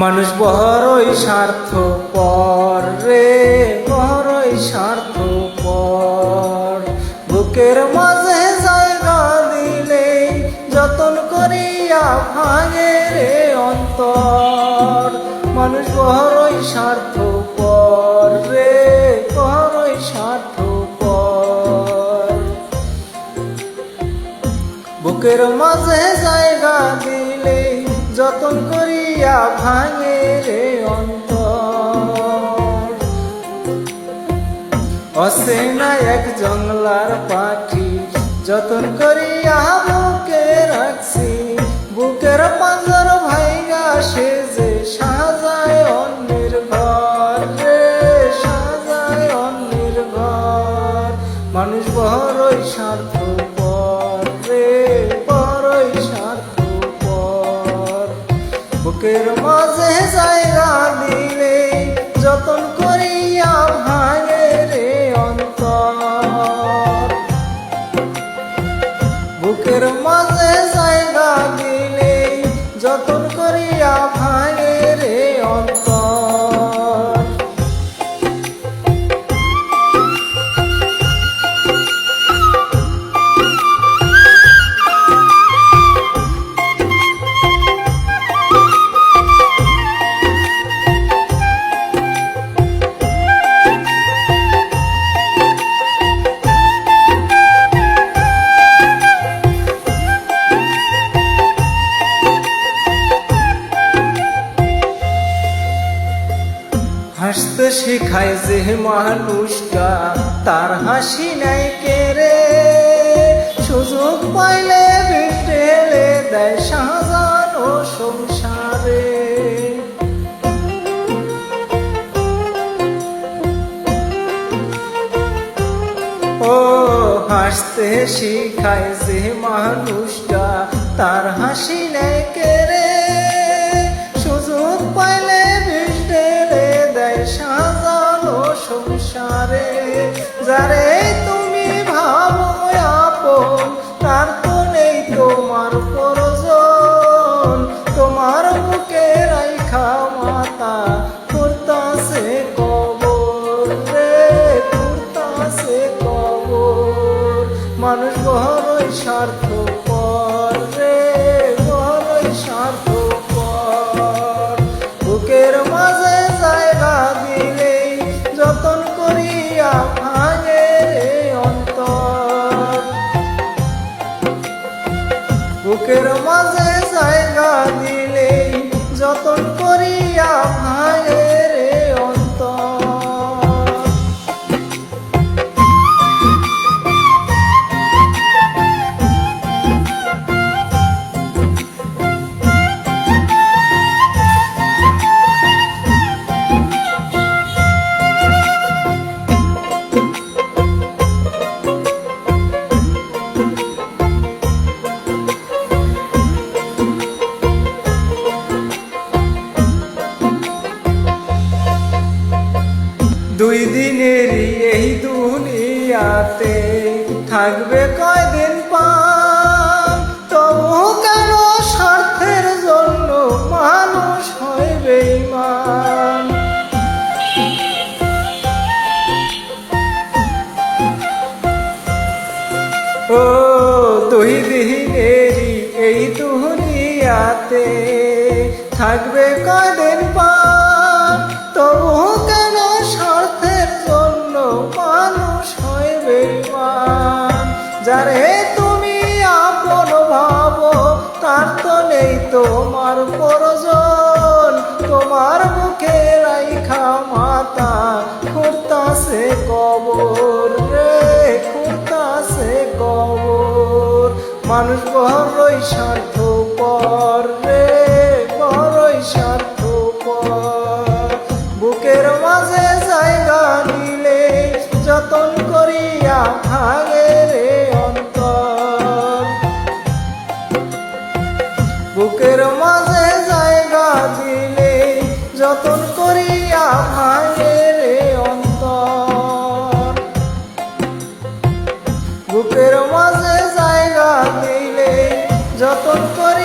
মানুষ বড়ই স্বার্থপর রে, বড়ই স্বার্থপর। বুকের মাঝে জায়গা দিলে যতন করিয়া ভাঙে রে অন্তর। মানুষ বড়ই স্বার্থপর রে, বড়ই স্বার্থপর। বুকের মাঝে জায়গা দিলে যতন করিয়া ভাঙে রে অন্তর। অচেনা এক জংলার পাখি যতন করিয়া বুকে রাখছি। বুকের পাঁজর ভাইগা সে যে সাজায় অন্যের ঘর রে, সাজায় অন্যের ঘর। মানুষ বড়ই স্বার্থপর রে, বড়ই স্বার্থপর। বুকের মাঝে জায়গা দিলে যতন করিয়া ভাঙে রে অন্তর। বুকের মাঝে জায়গা দিলে যতন করিয়া ভাঙে রে অন্তর। হাসতে শেখায় যে মানুষটা তার হাসি নাই কেড়ে। সুযোগ পাইলে বিটেলে দেয় সাজানো সংসারে। ও হাসতে শেখায় যে মানুষটা তার হাসি নাই কেড়ে। সুযোগ পাইলে বিটেলে দেয় সাজানো সংসারে। যারে তুমি ভাবো আপন তার তো নেই তোমার প্রয়োজন। তোমার বুকে রাইখা মাতা করতাছে কবর রে, করতাছে কবর। মানুষ বড়ই স্বার্থপর রে, বড়ই স্বার্থপর। বুকের মাঝে জায়গা দিলে যতন করিয়া ভাঙে রে অন্তর। বুকের মাঝে জায়গা দিলে যতন করিয়া ভাঙে রে অন্তর। দুই দিনেরই এই দুনিয়াতে থাকবে কয়দিন পান। তবু কেন স্বার্থের জন্য মানুষ হয় বেঈমান। ও দুই দিনেরই এই দুনিয়াতে থাকবে কয়দিন পান। তবু কেন স্বার্থের জন্য মানুষ হয় বেঈমান। যারে তুমি আপন ভাবো তার তো নেই তোমার প্রয়োজন। তোমার বুকে রাইখা মাতা খুঁড়তাছে কবর রে, খুঁড়তাছে কবর। মানুষ বড়ই স্বার্থপর রে, বড়ই স্বার্থপর। বুকের মাঝে যতন করে